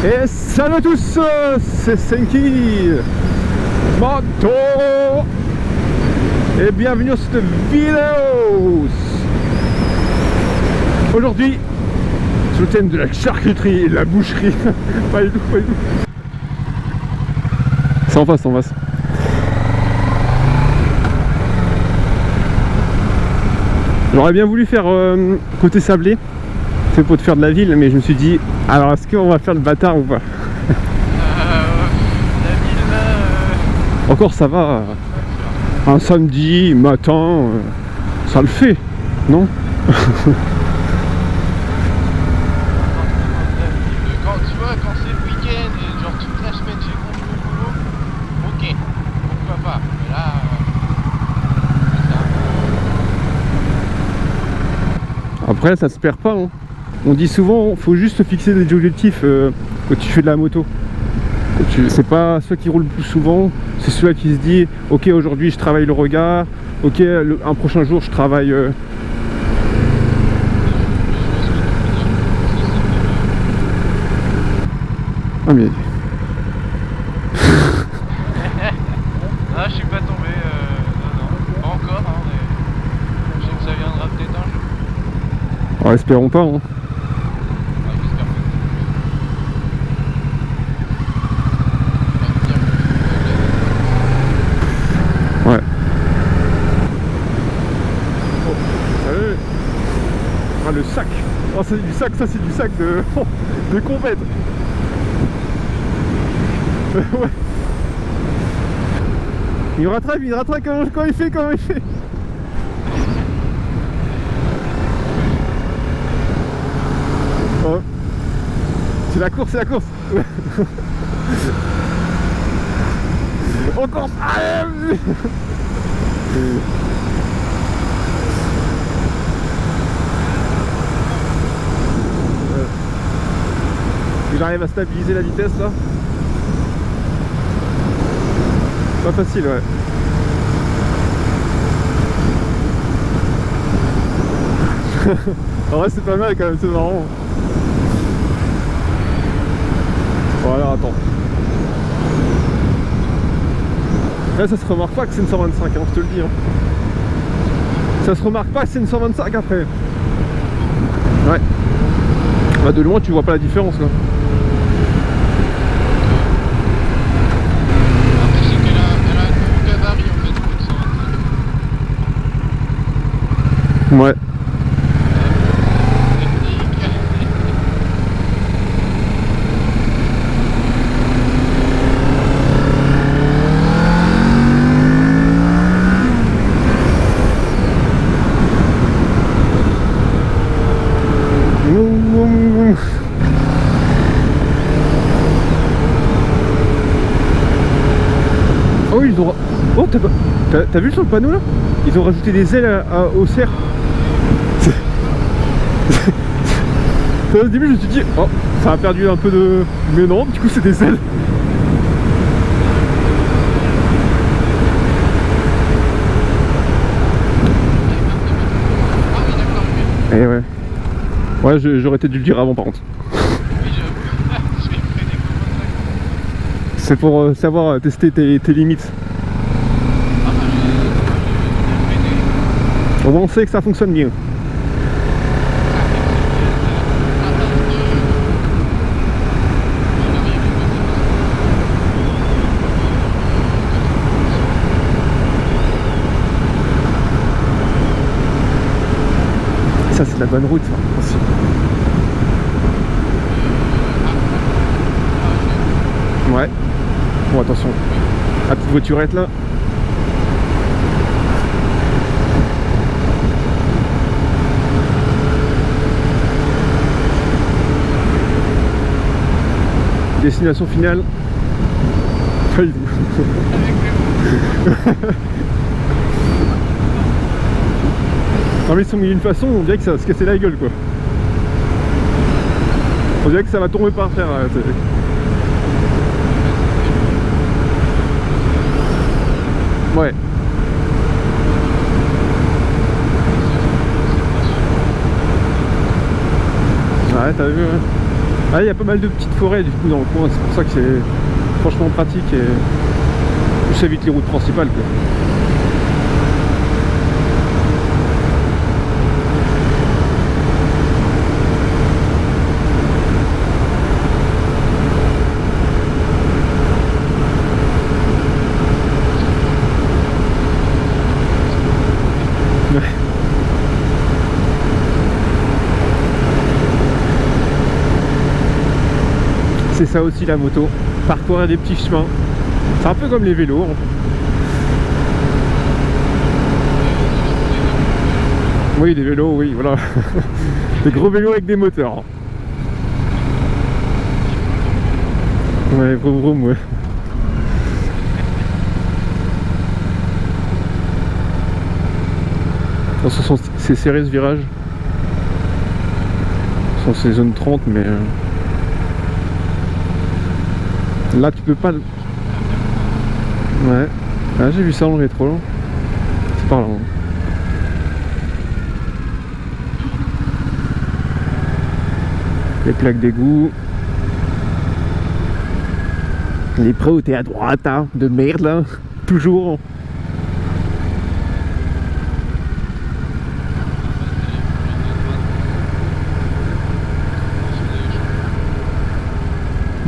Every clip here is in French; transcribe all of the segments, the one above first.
Et salut à tous, c'est Senki Moto et bienvenue sur cette vidéo. Aujourd'hui, sur le thème de la charcuterie et de la boucherie. Pas du tout, pas du tout. C'est en face, en face. J'aurais bien voulu faire côté sablé, c'est pour te faire de la ville, mais je me suis dit, alors est-ce qu'on va faire le bâtard ou pas? La ville là, Encore ça va, un samedi matin, ça le fait, non? quand tu vois, quand c'est le week-end et genre toute la semaine j'ai compris le boulot, ok, pourquoi pas, mais là, Après ça se perd pas, hein. On dit souvent, faut juste fixer des objectifs quand tu fais de la moto. C'est pas ceux qui roulent le plus souvent, c'est celui qui se dit ok, aujourd'hui je travaille le regard, ok, un prochain jour je travaille ah mais ah, je suis pas tombé, non, pas encore, hein, mais je sais que ça viendra peut-être un jour. alors, espérons pas, hein. Ah, j'espère pas. Ouais. Oh, salut. Ah, le sac. Oh, c'est du sac, ça c'est du sac de, de compète. Ouais. Il rattrape comment il fait, Oh. C'est la course, On course. Allez. Il arrive à stabiliser la vitesse là. Pas facile, ouais. En vrai c'est pas mal quand même, c'est marrant. Voilà, attends. Là ça se remarque pas que c'est une 125, hein, je te le dis, hein. Ça se remarque pas que c'est une 125 après. Ouais. Bah, de loin tu vois pas la différence là. Après, c'est qu'elle a un gros gabarit en fait, pour une 125. Ouais. Oh ils ont... Oh t'as vu sur le panneau là? Ils ont rajouté des ailes au cerf. Au début je me suis dit oh ça a perdu un peu de... Mais non, du coup c'est des ailes. Ah oui, d'accord, ok. Et ouais. Ouais j'aurais peut-être dû le dire avant par contre. Oui, j'avoue, je vais freiner comme ça. C'est pour savoir tester tes limites. Ah bah, j'ai freiné. Au moins on sait que ça fonctionne bien. Ça c'est de la bonne route ça aussi. Ouais. Bon attention. La petite voiturette là. Destination finale. Pas du tout. Non mais ils sont mis d'une façon, on dirait que ça va se casser la gueule quoi. On dirait que ça va tomber par terre là. Ouais. Ouais, t'as vu, hein. Ah, il y a pas mal de petites forêts du coup dans le coin, c'est pour ça que c'est franchement pratique et ça évite les routes principales quoi. C'est ça aussi la moto, parcourir des petits chemins. C'est un peu comme les vélos. Oui, des vélos, oui, voilà. Des gros vélos avec des moteurs. Ouais, vroom vroom, ouais. Non, c'est serré ce virage. Ce sont ces zones 30, mais... Là tu peux pas... Ouais. Ah, j'ai vu ça en rétro. C'est par là. Les plaques d'égout. Les preux t'es à droite, hein, de merde là. Toujours.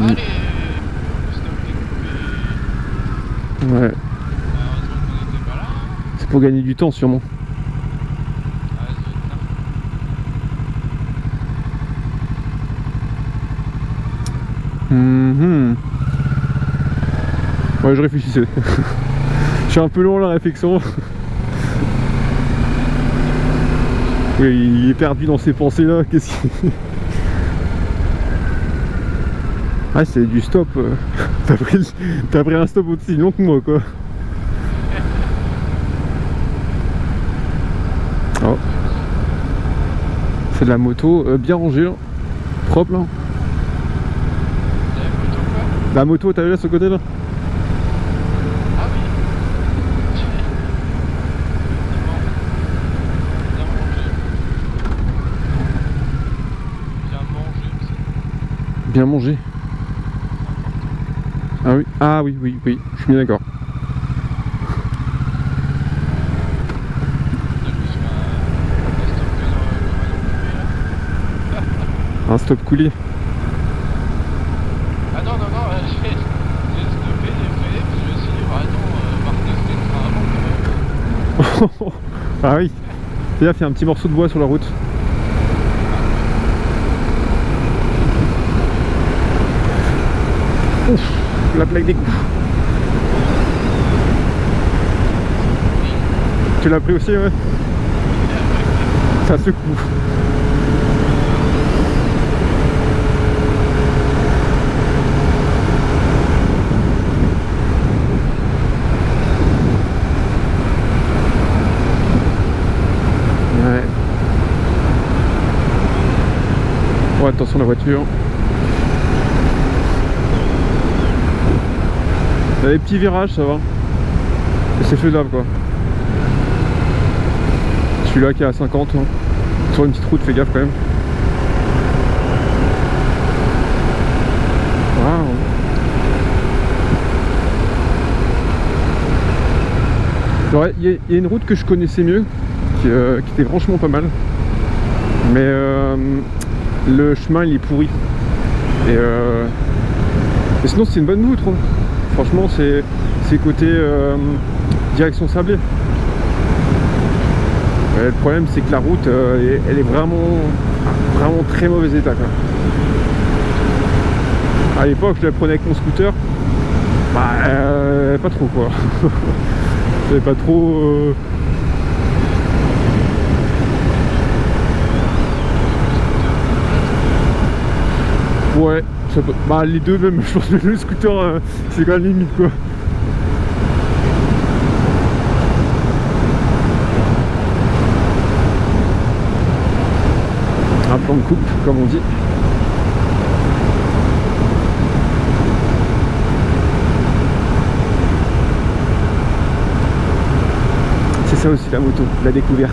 Allez. Ouais. C'est pour gagner du temps sûrement. Ouais, je réfléchissais. Je suis un peu long à la réflexion. Oui, il est perdu dans ses pensées là. Qu'est-ce qu'il... Ah, c'est du stop. T'as pris un stop aussi long que moi quoi. Oh. C'est de la moto bien rangée, hein. Propre là. La moto, t'as vu là ce côté là? Ah oui. Bien mangé. Ah oui, ah oui, oui, oui, je suis bien d'accord. Un stop coulé. Ah non, non, non, j'ai stoppé, j'ai fait, puis je me suis dit, bah attends, Marc, c'était le train avant quand même. Ah oui. Et là, il y a un petit morceau de bois sur la route. Ouf, la plaque d'égout. Tu l'as pris aussi, ouais? Ça secoue. Ouais. Oh, attention la voiture. Il y a des petits virages, ça va. Et c'est faisable quoi. Celui-là qui est à 50, hein. Sur une petite route, fais gaffe quand même. Waouh. Il y a une route que je connaissais mieux, qui était franchement pas mal. Mais le chemin il est pourri. Et sinon c'est une bonne route, hein. Franchement c'est côté direction Sablé. Le problème c'est que la route elle est vraiment très mauvais état quoi. À l'époque je la prenais avec mon scooter, bah pas trop quoi. J'avais pas trop ouais, ça peut... bah les deux même, je pense que le scooter c'est quand même limite quoi. Un plan de coupe comme on dit. C'est ça aussi la moto, la découverte.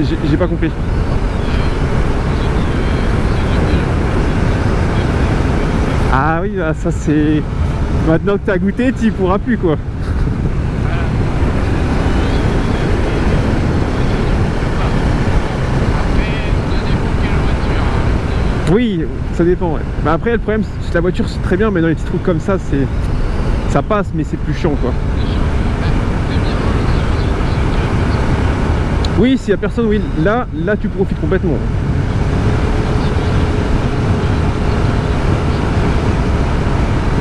J'ai pas compris. Ah oui, bah, ça c'est... Maintenant que t'as goûté, tu y pourras plus quoi. Oui, ça dépend. Ouais. Mais après, le problème, c'est que la voiture, c'est très bien, mais dans les petits trucs comme ça, c'est... Ça passe, mais c'est plus chiant quoi. Oui, s'il y a personne, oui, là tu profites complètement.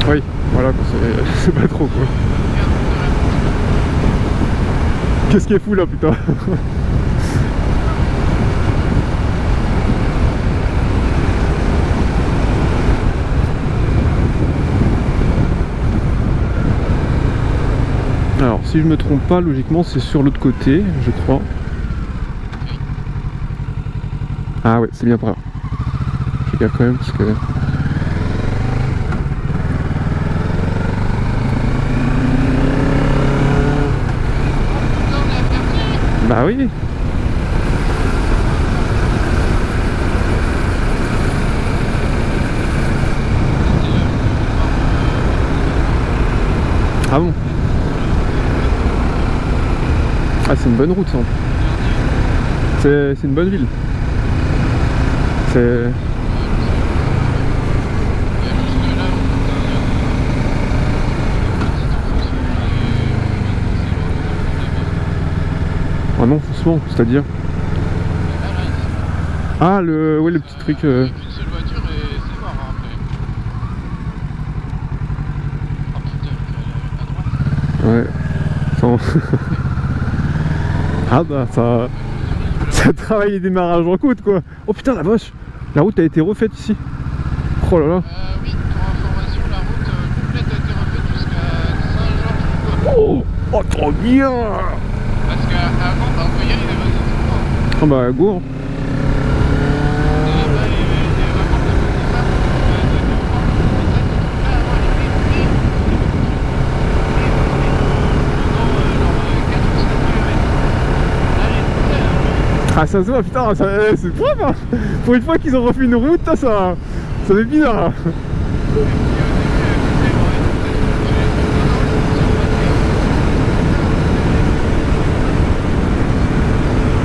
Oui, voilà, c'est pas trop quoi. Qu'est-ce qui est fou là, putain? Alors, si je me trompe pas, logiquement, c'est sur l'autre côté, je crois. Ah ouais, c'est bien par là. Fais gaffe quand même, parce que... Bah oui. Ah bon? Ah, c'est une bonne route ça. C'est une bonne ville. C'est... Ah non, doucement, c'est-à-dire... Ah, ouais, le petit truc... Une seule voiture et c'est mort hein, après. Oh putain, à droite. Ouais. Sans... Ah bah, ça travaille les démarrages en côte, quoi. Oh putain, la vache. La route a été refaite ici. Oh là là. Oui, pour information, la route complète a été refaite jusqu'à Saint-Georges. Oh, trop bien. Parce qu'avant, on peut y aller des voitures. Ah bah, go. Ah ça se voit, putain, c'est propre hein. Pour une fois qu'ils ont refait une route, ça fait bizarre.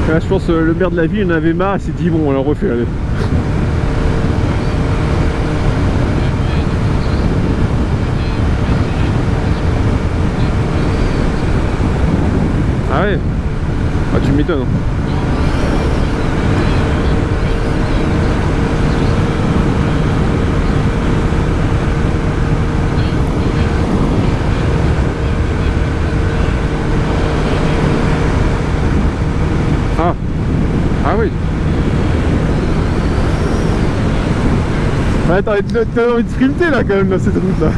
Là je pense le maire de la ville en avait marre, il s'est dit bon on la refait, allez. Ah ouais. Ah tu m'étonnes. Ah oui. Ouais, t'as envie de sprinter là quand même, là, cette route là.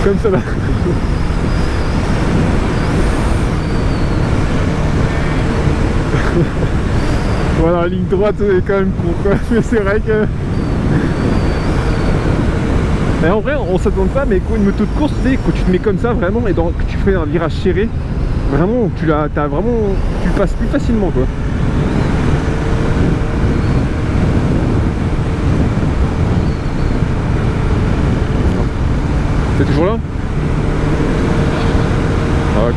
Comme ça là. Voilà, la ligne droite est quand même court quoi. Mais c'est vrai que... Et en vrai, on s'attend pas, mais quand une moto de course, tu sais, quand tu te mets comme ça vraiment et que tu fais un virage serré, vraiment, tu le passes plus facilement quoi. T'es toujours là? Ah ok.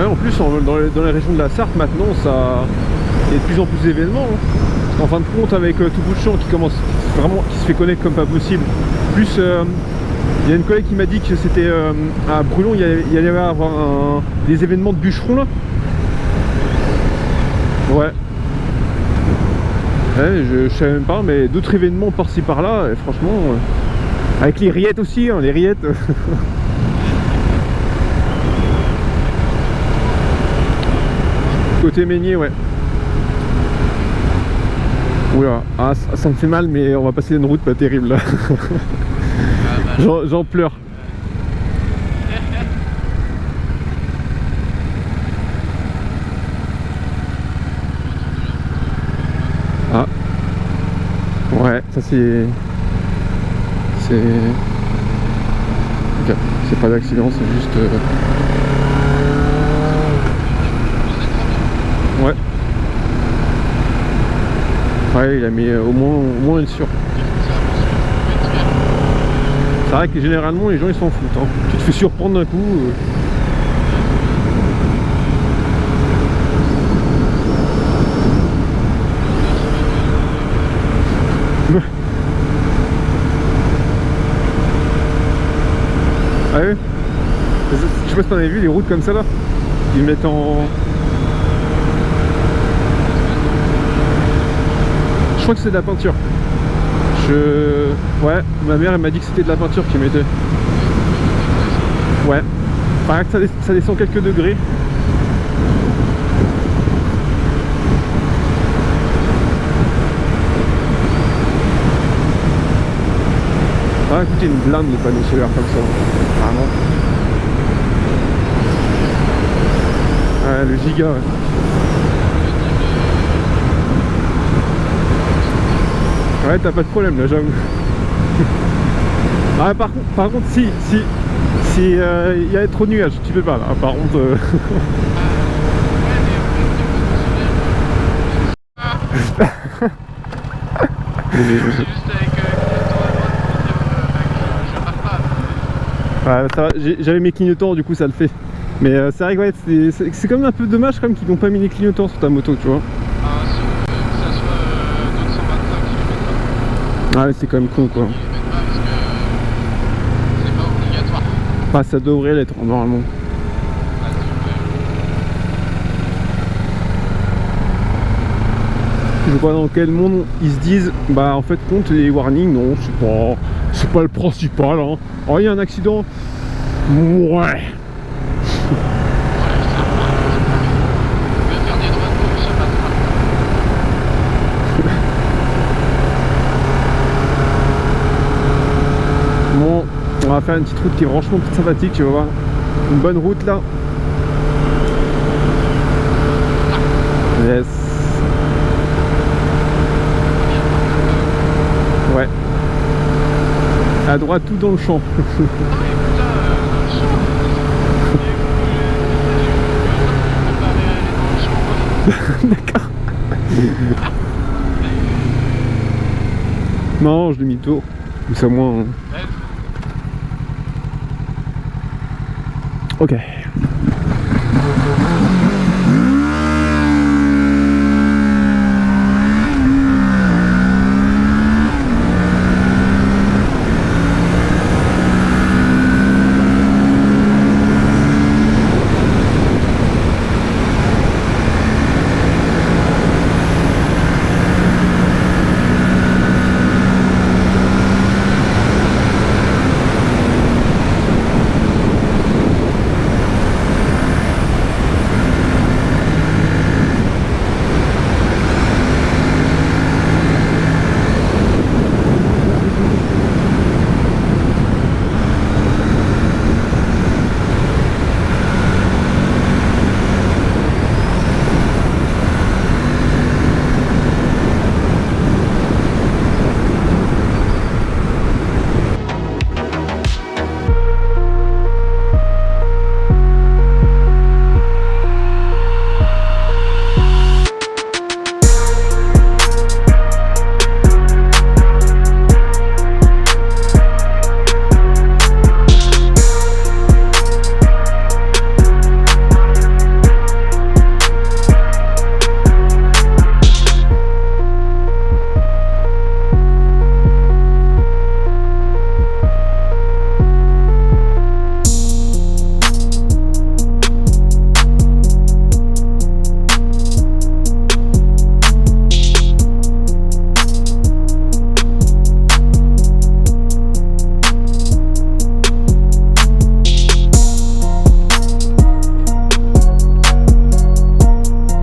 Ah, en plus, dans les régions de la Sarthe, maintenant, il y a de plus en plus d'événements. Hein. En fin de compte, avec tout bout de champ qui se fait connaître comme pas possible. Plus, il y a une collègue qui m'a dit que c'était à Brulon, il y allait avoir des événements de bûcherons là. Ouais. Ouais, je savais même pas, mais d'autres événements par-ci par-là, et franchement, avec les rillettes aussi, hein, les rillettes. Côté Meignier, ouais. Oula, ah, ça me fait mal, mais on va passer une route pas terrible là. J'en pleure. Ça c'est... Ok, c'est pas d'accident, c'est juste... Ouais. Ouais, il a mis au moins une sûre. C'est vrai que généralement les gens ils s'en foutent. Hein. Tu te fais surprendre d'un coup. Ah oui. Je sais pas si t'en avais vu les routes comme ça là. Ils mettent en... Je crois que c'est de la peinture. Ouais, ma mère elle m'a dit que c'était de la peinture qu'ils mettaient. Ouais. Paraît que ça descend quelques degrés. Ça va coûter une blinde les panneaux solaires comme ça. Vraiment. Ouais, le giga, ouais. Ouais, t'as pas de problème là, j'avoue. Ah, par contre, si y a trop de nuages, tu peux pas là. Par contre. Juste avec Ouais, ça va, j'avais mes clignotants, du coup ça le fait. Mais c'est vrai que ouais, c'est quand même un peu dommage quand même qu'ils n'ont pas mis les clignotants sur ta moto, tu vois. Ah, que ça soit 225 km/h. Ah ouais, c'est quand même con quoi. Ils les mettent pas parce que c'est pas obligatoire. Enfin, ça devrait l'être normalement. Ah, super. Je vois pas dans quel monde ils se disent, bah en fait compte les warnings, non, c'est pas le principal. Hein. Oh, il y a un accident. Ouais. Bon, on va faire une petite route qui est franchement sympathique, tu vas voir. Une bonne route là. Yes. Ouais. À droite, tout dans le champ. D'accord. Non, je l'ai mis le tour. Ou ça moins. Hein. Ok.